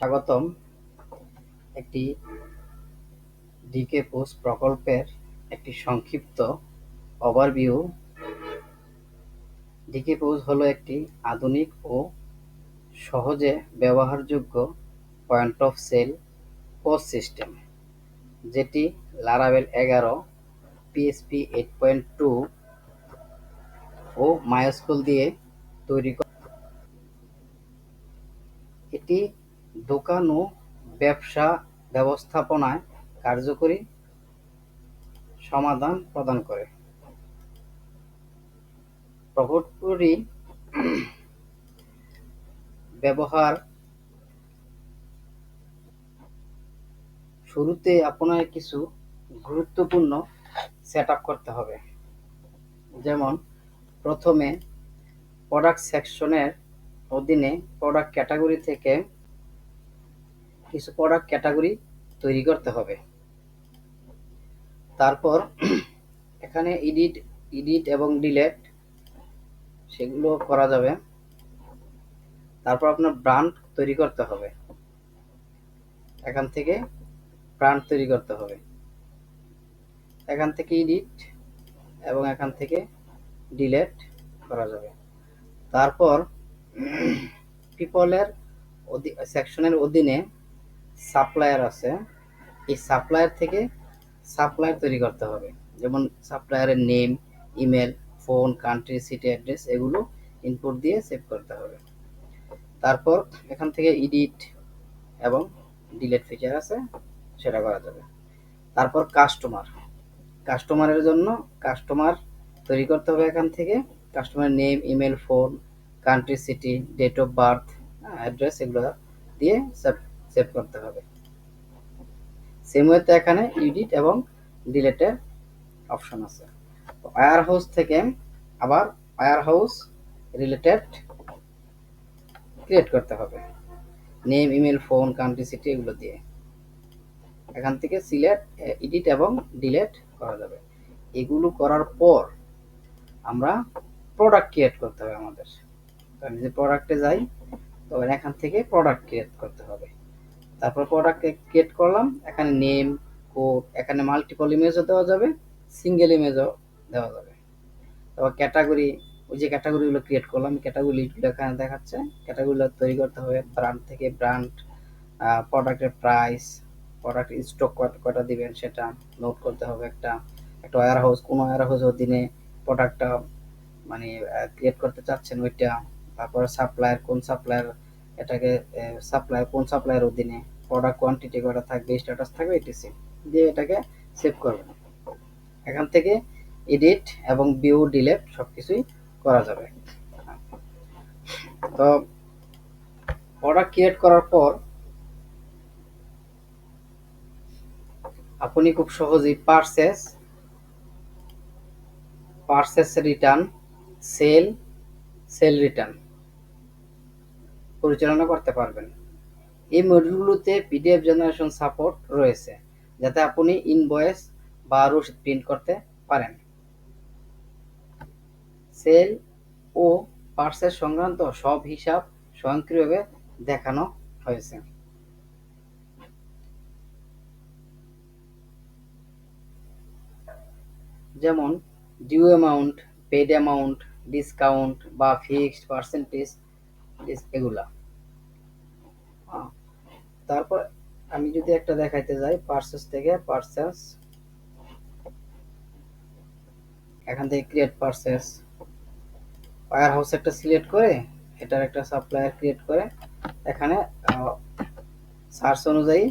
স্বাগতম। একটি decay post প্রকল্পের একটি সংক্ষিপ্ত ওভারভিউ। ডিকে পোস্ট হলো একটি আধুনিক ও সহজে ব্যবহারযোগ্য point of sale POS system, যেটি লারাভেল 11, পিএইচপি 8.2 ও মাইস্কুল দিয়ে তৈরি করা। এটি দোকান ও ব্যবসা ব্যবস্থাপনায় কার্যকরী সমাধান প্রদান করে। প্রকল্পটি ব্যবহার শুরুতে আপনার কিছু গুরুত্বপূর্ণ সেটআপ করতে হবে। যেমন প্রথমে প্রোডাক্ট সেকশনের অধীনে প্রোডাক্ট ক্যাটাগরি থেকে কিছু প্রোডাক্ট ক্যাটাগরি তৈরি করতে হবে। তারপর এখানে এডিট এবং ডিলেট সেগুলো করা যাবে। তারপর আপনার ব্র্যান্ড তৈরি করতে হবে, এখান থেকে ব্র্যান্ড তৈরি করতে হবে, এখান থেকে এডিট এবং এখান থেকে ডিলেট করা যাবে। তারপর পিপলের সেকশনের অধীনে সাপ্লায়ার আছে, এই সাপ্লায়ার থেকে সাপ্লায়ার তৈরি করতে হবে। যেমন সাপ্লায়ারের name, email, phone, country, city, address এগুলো ইনপুট দিয়ে সেভ করতে হবে। তারপর এখান থেকে এডিট এবং ডিলেট ফিচার আছে, সেটা করা যাবে। তারপর কাস্টমারের জন্য কাস্টমার তৈরি করতে হবে। এখান থেকে customer name, email, phone, country, city, date of birth, address এগুলো দিয়ে সেভ করতে হবে। সেম ওয়েতে এখানে এডিট এবং ডিলেটের অপশন আছে। ওয়্যার হাউস থেকে আবার ওয়্যার হাউস রিলেটেড ক্রিয়েট করতে হবে, name, email, phone, country, city এগুলো দিয়ে। এখান থেকে সিলেক্ট, এডিট এবং ডিলেট করা যাবে। এগুলো করার পর আমরা প্রোডাক্ট ক্রিয়েট করতে হবে আমাদের। তো আমি যে প্রোডাক্টে যাই, তো এখান থেকে প্রোডাক্ট ক্রিয়েট করতে হবে। তারপর প্রোডাক্ট ক্রিয়েট করলাম, এখানে নেম, কোড, এখানে মাল্টিপল ইমেজও দেওয়া যাবে, সিঙ্গেল ইমেজও দেওয়া যাবে। তারপর ক্যাটাগরি, ওই যে ক্যাটাগরিগুলো ক্রিয়েট করলাম, ক্যাটাগরিগুলো এখানে দেখাচ্ছে। ক্যাটাগরিগুলো তৈরি করতে হবে, ব্র্যান্ড থেকে ব্র্যান্ড, প্রোডাক্টের প্রাইস, প্রোডাক্ট স্টক কটা দিবেন সেটা নোট করতে হবে। একটা ওয়্যার হাউস, কোন ওয়্যার হাউসের অধীনে প্রোডাক্টটা মানে ক্রিয়েট করতে চাচ্ছেন ওইটা। তারপর সাপ্লায়ার, কোন সাপ্লায়ার এটাকে সাপ্লায়ার কোন সাপ্লায়ার অধীনে, প্রোডাক্ট কোয়ান্টিটি কটা থাকবে, স্ট্যাটাস থাকবে, এটিসি দিয়ে এটাকে সেভ করবেন। এখান থেকে এডিট এবং ভিউ, ডিলেট সবকিছুই করা যাবে। তো প্রোডাক্ট ক্রিয়েট করার পর আপনি খুব সহজেই পারচেস রিটার্ন, সেল রিটার্ন পরিচালনা করতে পারবেন। এই মডিউলগুলোতে পিডিএফ জেনারেশন সাপোর্ট রয়েছে, যাতে আপনি ইনভয়েস বা রসিদ প্রিন্ট করতে পারেন। সেল ও পারচেস সংক্রান্ত সব হিসাব স্বয়ংক্রিয়ভাবে দেখানো হয়েছে। যেমন due amount, paid amount, discount বা ফিক্সড পার্সেন্টেজ এগুলা। তারপর আমি যদি একটা দেখাইতে যাই, পারচেস থেকে পারচেস, এখান থেকে ক্রিয়েট পারচেস, ওয়্যার হাউস একটা সিলেক্ট করে এটার একটা সাপ্লায়ার ক্রিয়েট করে এখানে সার্চ অনুযায়ী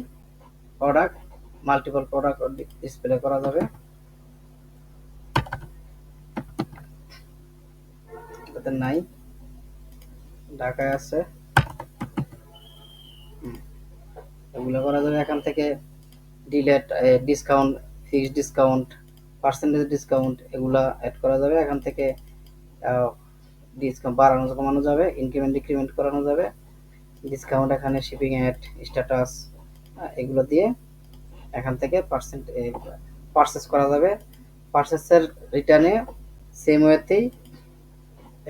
প্রোডাক্ট, মাল্টিপল প্রোডাক্ট ডিসপ্লে করা যাবে। এটাতে নাই, ঢাকায় আছে, এগুলো করা যাবে। এখান থেকে delete, discount, fixed discount, percentage discount এগুলা অ্যাড করা যাবে। এখান থেকে ডিসকাউন্ট বাড়ানো কমানো যাবে, ইনক্রিমেন্ট ডিক্রিমেন্ট করানো যাবে। ডিসকাউন্ট এখানে শিপিং অ্যাড, স্ট্যাটাস এগুলো দিয়ে এখান থেকে পারচেস করা যাবে। পারচেসের রিটার্নে সেম ওয়েতেই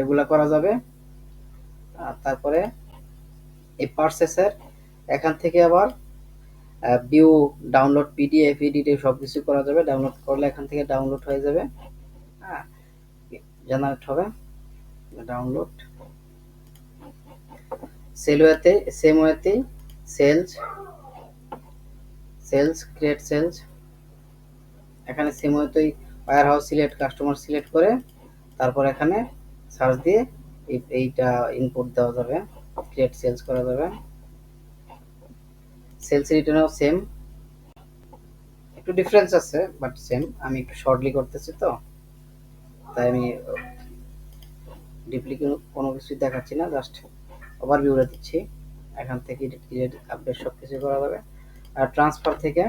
এগুলা করা যাবে। তারপরে এই পারচেসের এখান থেকে আবার ভিউ, ডাউনলোড পিডিএফ, এডিট সব কিছু করা যাবে। ডাউনলোড করলে এখান থেকে ডাউনলোড হয়ে যাবে, হ্যাঁ, জেনারেট হবে। ডাউনলোড সেলওয়েতে সেম ওয়েতেই সেলস ক্রিয়েট সেলস, এখানে সেম ওয়েতেই warehouse select, customer select করে তারপর এখানে সার্চ দিয়ে এইটা ইনপুট দেওয়া যাবে, ক্রিয়েট সেলস করা যাবে। সেলস রিটার্নও সেম, একটু ডিফারেন্স আছে বাট সেম। আমি একটু শর্টলি করতেছি তো, তাই আমি ডিপলি কোনো কিছুই দেখাচ্ছি না, জাস্ট ওভারভিউটা দিচ্ছি। এখান থেকে ক্রিয়েট, আপডেট সব কিছু করা যাবে। আর ট্রান্সফার থেকে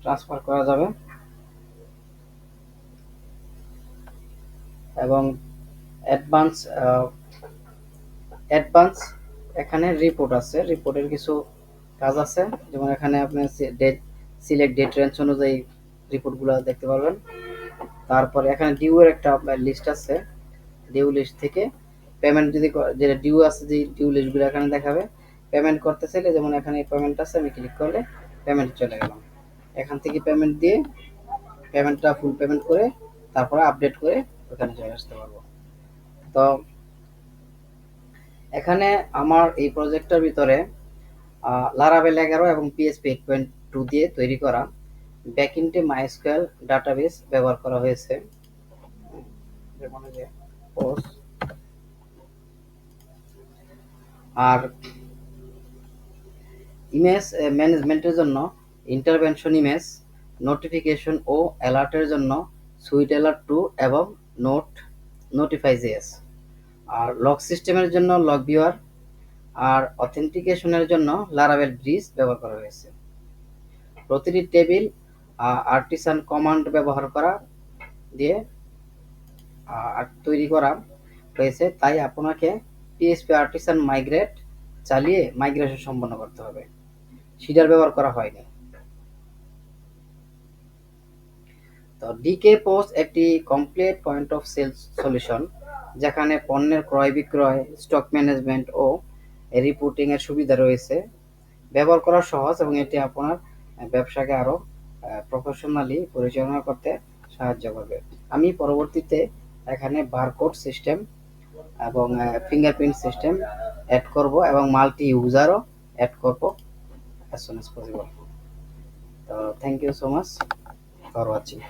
ট্রান্সফার করা যাবে, এবং অ্যাডভান্স অ্যাডভান্স এখানে রিপোর্ট আছে, রিপোর্টের কিছু কাজ আছে, যেমন এখানে আপনি ডেট, সিলেক্ট ডেট রেঞ্জ অনুযায়ী রিপোর্টগুলো দেখতে পারবেন। তারপরে এখানে ডিউ এর একটা লিস্ট আছে, ডিউ লিস্ট থেকে পেমেন্ট যদি যেটা ডিউ আছে, যে ডিউ লিস্টগুলো এখানে দেখাবে। পেমেন্ট করতে চাইলে যেমন এখানে পেমেন্ট আছে, আমি ক্লিক করলে পেমেন্ট চলে গেলাম। এখান থেকে পেমেন্ট দিয়ে পেমেন্টটা ফুল পেমেন্ট করে তারপরে আপডেট করে ওখানে চলে আসতে পারবো। তো এখানে আমার এই প্রজেক্টটার ভিতরে লারাভেল 11 এবং পিএসপি 8.2 দিয়ে তৈরি করা ব্যাকএন্ডে মাইস্কুয়েল ডাটাবেস ব্যবহার করা হয়েছে, যেমন যে পোস্ট। আর ইমেজ ম্যানেজমেন্টের জন্য ইন্টারভেনশন ইমেজ, নোটিফিকেশন ও অ্যালার্টের জন্য সুইট অ্যালার্ট 2 এবং নোটিফাই.js। আর লগ সিস্টেমের জন্য লগ ভিউয়ার, আর অথেন্টিকেশনের জন্য লারাভেল ব্রিজ ব্যবহার করা হয়েছে। প্রতিটি টেবিল আর্টিসান কমান্ড ব্যবহার করা দিয়ে তৈরি করা হয়েছে, তাই আপনাকে পিএসপি আর্টিসান মাইগ্রেট চালিয়ে মাইগ্রেশন সম্পন্ন করতে হবে, সিডার ব্যবহার করা হয়নি। তো ডিকে পোস্ট একটি complete point of sale solution, যেখানে পণ্যের ক্রয় বিক্রয়, স্টক ম্যানেজমেন্ট ও রিপোর্টিং এর সুবিধা রয়েছে। ব্যবহার করা সহজ এবং এটি আপনার ব্যবসাকে আরো প্রফেশনালি পরিচালনা করতে সাহায্য করবে। আমি পরবর্তীতে এখানে বারকোড সিস্টেম এবং ফিঙ্গারপ্রিন্ট সিস্টেম অ্যাড করব এবং মাল্টি ইউজারও অ্যাড করব as soon as possible. So thank you so much for watching.